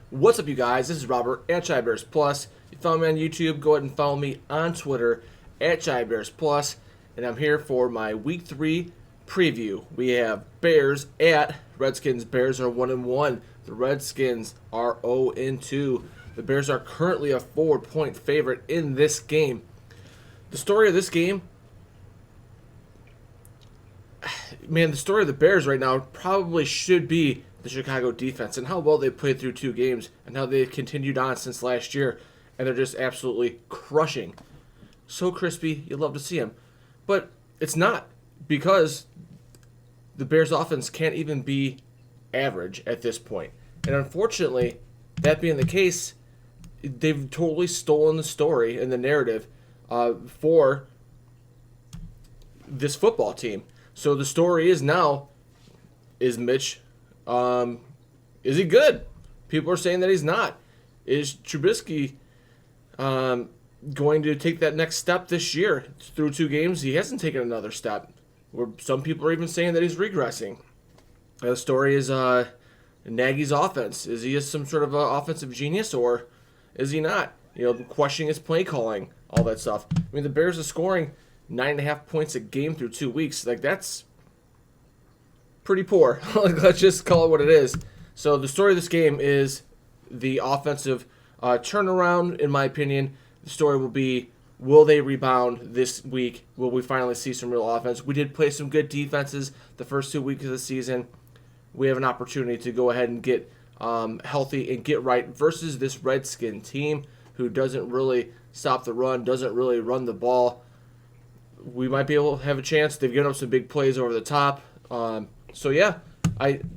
What's up, you guys? This is Robert at Bears Plus. You follow me on YouTube, go ahead and follow me on Twitter at Bears Plus. And I'm here for my Week 3 preview. We have Bears at Redskins. Bears are 1-1. The Redskins are 0-2. The Bears are currently a 4-point favorite in this game. The story of this game, man, the story of the Bears right now probably should be the Chicago defense and how well they played through 2 games and how they've continued on since last year, and they're just absolutely crushing. So crispy, you love to see them. But it's not, because the Bears offense can't even be average at this point. And unfortunately, that being the case, they've totally stolen the story and the narrative for this football team. So the story is now, is Mitch, is he good? People are saying that he's not. Is Trubisky going to take that next step this year? Through 2 games, he hasn't taken another step. Where some people are even saying that he's regressing. The story is Nagy's offense. Is he some sort of offensive genius, or is he not? Questioning his play calling, all that stuff. I mean, the Bears are scoring 9.5 points a game through 2 weeks. That's pretty poor. Let's just call it what it is. So the story of this game is the offensive turnaround, in my opinion. The story will be, will they rebound this week? Will we finally see some real offense? We did play some good defenses the first 2 weeks of the season. We have an opportunity to go ahead and get healthy and get right versus this Redskin team who doesn't really stop the run, doesn't really run the ball. We might be able to have a chance. They've given up some big plays over the top. So yeah,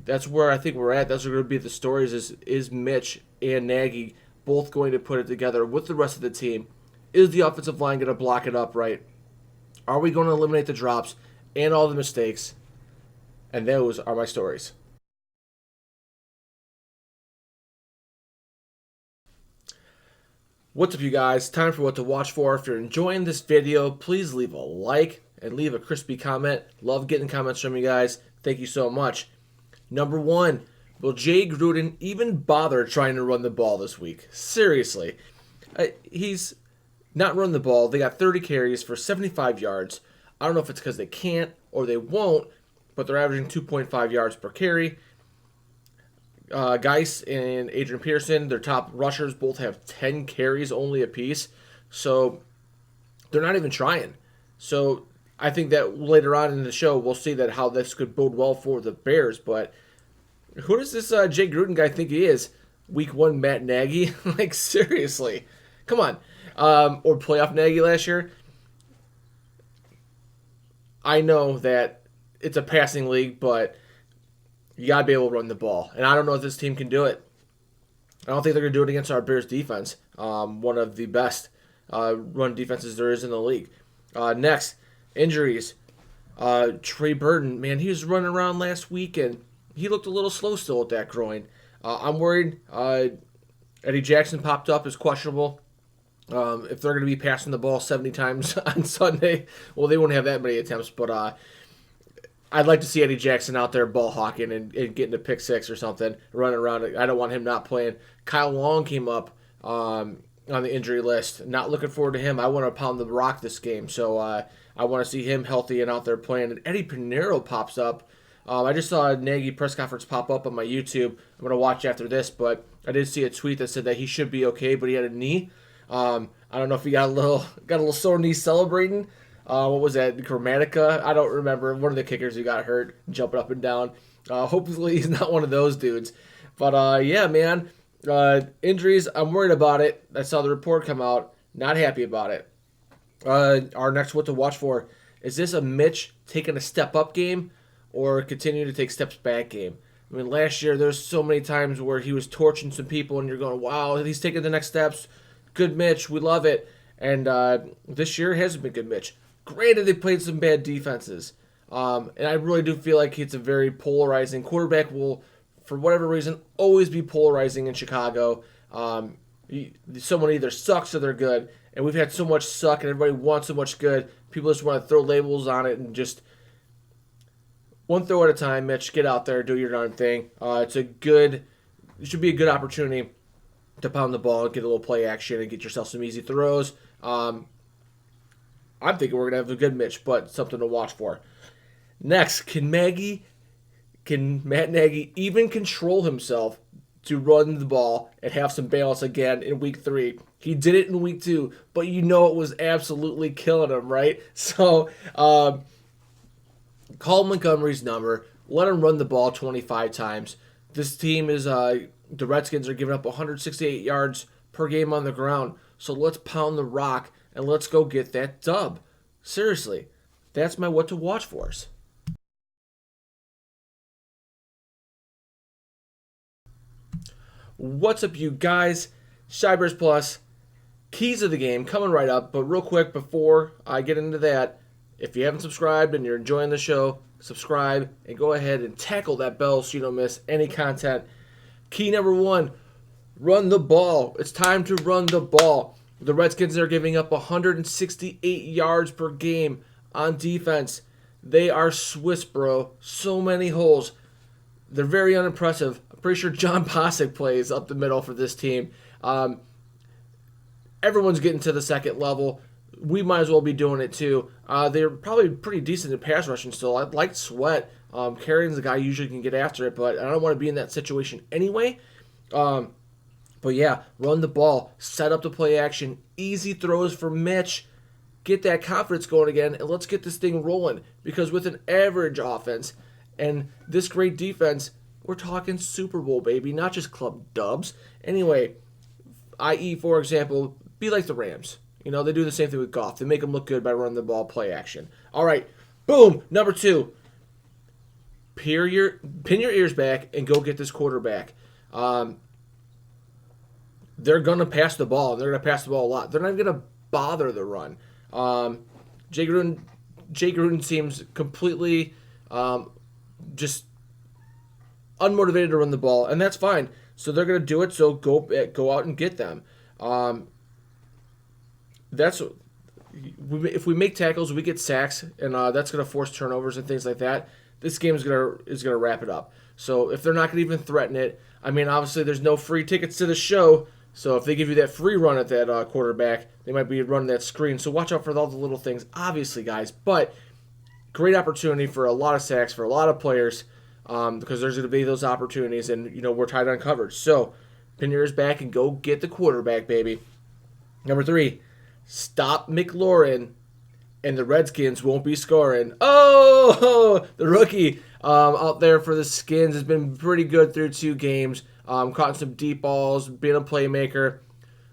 that's where I think we're at. That's what going to be the stories. Is Mitch and Nagy both going to put it together with the rest of the team? Is the offensive line going to block it up right? Are we going to eliminate the drops and all the mistakes? And those are my stories. What's up, you guys? Time for what to watch for. If you're enjoying this video, please leave a like and leave a crispy comment. Love getting comments from you guys. Thank you so much. Number 1, will Jay Gruden even bother trying to run the ball this week? Seriously. He's not run the ball. They got 30 carries for 75 yards. I don't know if it's because they can't or they won't, but they're averaging 2.5 yards per carry. Geis and Adrian Peterson, their top rushers, both have 10 carries only apiece. So they're not even trying. So I think that later on in the show, we'll see that how this could bode well for the Bears. But who does this Jay Gruden guy think he is? Week 1 Matt Nagy? Seriously. Come on. Or playoff Nagy last year? I know that it's a passing league, but you got to be able to run the ball. And I don't know if this team can do it. I don't think they're going to do it against our Bears defense. One of the best run defenses there is in the league. Next, injuries. Trey Burton, man, he was running around last week, and he looked a little slow still with that groin. I'm worried. Eddie Jackson popped up as questionable. If they're going to be passing the ball 70 times on Sunday, well, they won't have that many attempts, but I'd like to see Eddie Jackson out there ball hawking and getting a pick 6 or something, running around. I don't want him not playing. Kyle Long came up on the injury list. Not looking forward to him. I want to pound the rock this game, so I want to see him healthy and out there playing. And Eddie Pinheiro pops up. I just saw a Nagy press conference pop up on my YouTube. I'm going to watch after this, but I did see a tweet that said that he should be okay, but he had a knee. I don't know if he got a little sore knee celebrating. What was that? Grammatica? I don't remember. One of the kickers who got hurt, jumping up and down. Hopefully he's not one of those dudes. But yeah, man. Injuries, I'm worried about it. I saw the report come out. Not happy about it. Our next what to watch for. Is this a Mitch taking a step up game or continue to take steps back game? I mean, last year there's so many times where he was torching some people and you're going, wow, he's taking the next steps. Good Mitch. We love it. And this year hasn't been good Mitch. Granted, they played some bad defenses. And I really do feel like it's a very polarizing quarterback. Will, for whatever reason, always be polarizing in Chicago. Someone either sucks or they're good. And we've had so much suck and everybody wants so much good People just want to throw labels on it and just one throw at a time. Mitch, get out there, do your darn thing. It should be a good opportunity to pound the ball, get a little play action, and get yourself some easy throws. I'm thinking we're gonna have a good Mitch, but something to watch for. Next, can Matt Nagy even control himself to run the ball and have some balance again in week 3? He did it in week 2, but it was absolutely killing him, right? So call Montgomery's number, let him run the ball 25 times. This team is the Redskins are giving up 168 yards per game on the ground, so let's pound the rock and let's go get that dub. Seriously, that's my what to watch for us. What's up, you guys? Shybers Plus, keys of the game coming right up. But real quick, before I get into that, if you haven't subscribed and you're enjoying the show, subscribe and go ahead and tackle that bell so you don't miss any content. Key number 1, run the ball. It's time to run the ball. The Redskins are giving up 168 yards per game on defense. They are Swiss, bro. So many holes. They're very unimpressive. I'm pretty sure John Bostic plays up the middle for this team. Everyone's getting to the second level. We might as well be doing it too. They're probably pretty decent in pass rushing still. I like Sweat. Carrington's the guy who usually can get after it, but I don't want to be in that situation anyway. But yeah, run the ball, set up the play action, easy throws for Mitch, get that confidence going again, and let's get this thing rolling. Because with an average offense and this great defense, we're talking Super Bowl, baby, not just club dubs. Anyway, i.e., for example, be like the Rams. They do the same thing with Goff. They make them look good by running the ball, play action. All right, boom, number 2. Pin your ears back and go get this quarterback. They're going to pass the ball. They're going to pass the ball a lot. They're not going to bother the run. Jay Gruden seems completely just unmotivated to run the ball, and that's fine. So they're going to do it, so go out and get them. If we make tackles, we get sacks, and that's going to force turnovers and things like that. This game is gonna wrap it up. So if they're not going to even threaten it, obviously there's no free tickets to the show. So if they give you that free run at that quarterback, they might be running that screen. So watch out for all the little things, obviously, guys. But great opportunity for a lot of sacks for a lot of players because there's going to be those opportunities, and we're tight on coverage. So pin your ears back and go get the quarterback, baby. Number 3, stop McLaurin, and the Redskins won't be scoring. Oh, the rookie out there for the Skins has been pretty good through 2 games. Caught some deep balls, being a playmaker.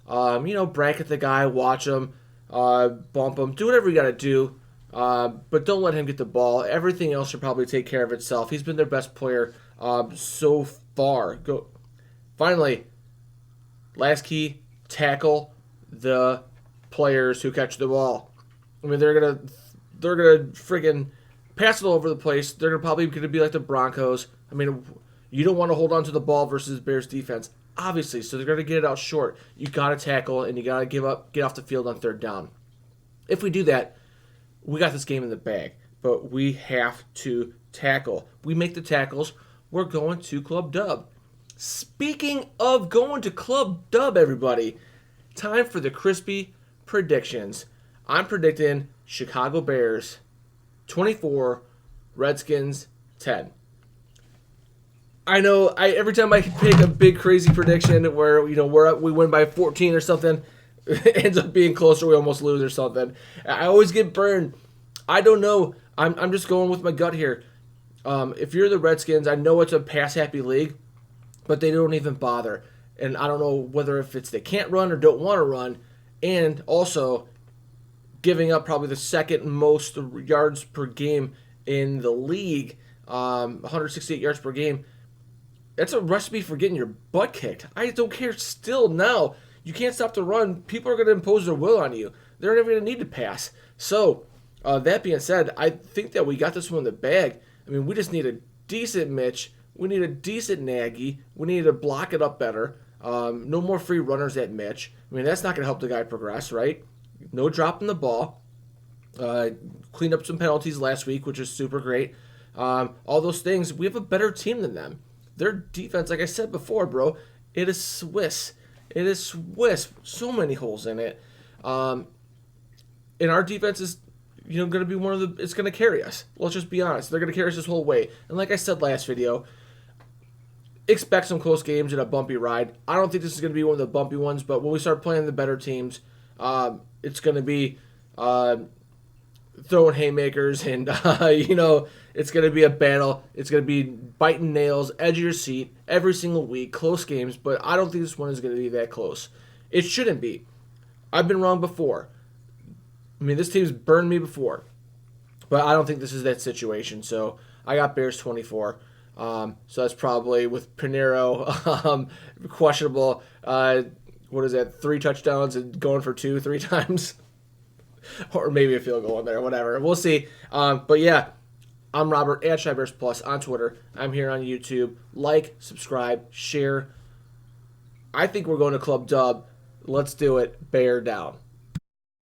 Bracket the guy, watch him, bump him, do whatever you got to do. But don't let him get the ball. Everything else should probably take care of itself. He's been their best player so far. Finally, last key, tackle the players who catch the ball. They're gonna freaking pass it all over the place. They're probably gonna be like the Broncos. You don't want to hold on to the ball versus Bears defense, obviously. So they're gonna get it out short. You gotta tackle and you gotta get off the field on 3rd down. If we do that, we got this game in the bag. But we have to tackle. We make the tackles. We're going to Club Dub. Speaking of going to Club Dub, everybody, time for the crispy predictions. I'm predicting Chicago Bears 24, Redskins 10. I know every time I pick a big crazy prediction where we win by 14 or something, it ends up being closer, we almost lose or something. I always get burned. I don't know. I'm just going with my gut here. If you're the Redskins, I know it's a pass happy league, but they don't even bother. And I don't know whether if it's they can't run or don't want to run, and also giving up probably the second most yards per game in the league, 168 yards per game. That's a recipe for getting your butt kicked. I don't care still now. You can't stop the run. People are going to impose their will on you. They're never going to need to pass. So, that being said, I think that we got this one in the bag. We just need a decent Mitch. We need a decent Nagy. We need to block it up better. No more free runners at Mitch. That's not going to help the guy progress, right? No dropping the ball. Cleaned up some penalties last week, which is super great. All those things. We have a better team than them. Their defense, like I said before, bro, it is Swiss. It is Swiss. So many holes in it. And our defense is, going to be one of the. It's going to carry us. Let's just be honest. They're going to carry us this whole way. And like I said last video, expect some close games and a bumpy ride. I don't think this is going to be one of the bumpy ones, but when we start playing the better teams, it's going to be throwing haymakers and, it's going to be a battle. It's going to be biting nails, edge of your seat every single week, close games, but I don't think this one is going to be that close. It shouldn't be. I've been wrong before. I mean, this team's burned me before, but I don't think this is that situation. So I got Bears 24. So that's probably with Pinero questionable. What is that? 3 touchdowns and going for 3 times, or maybe a field goal in there. Whatever, we'll see. But yeah, I'm Robert at ShyBears Plus on Twitter. I'm here on YouTube. Like, subscribe, share. I think we're going to Club Dub. Let's do it. Bear down.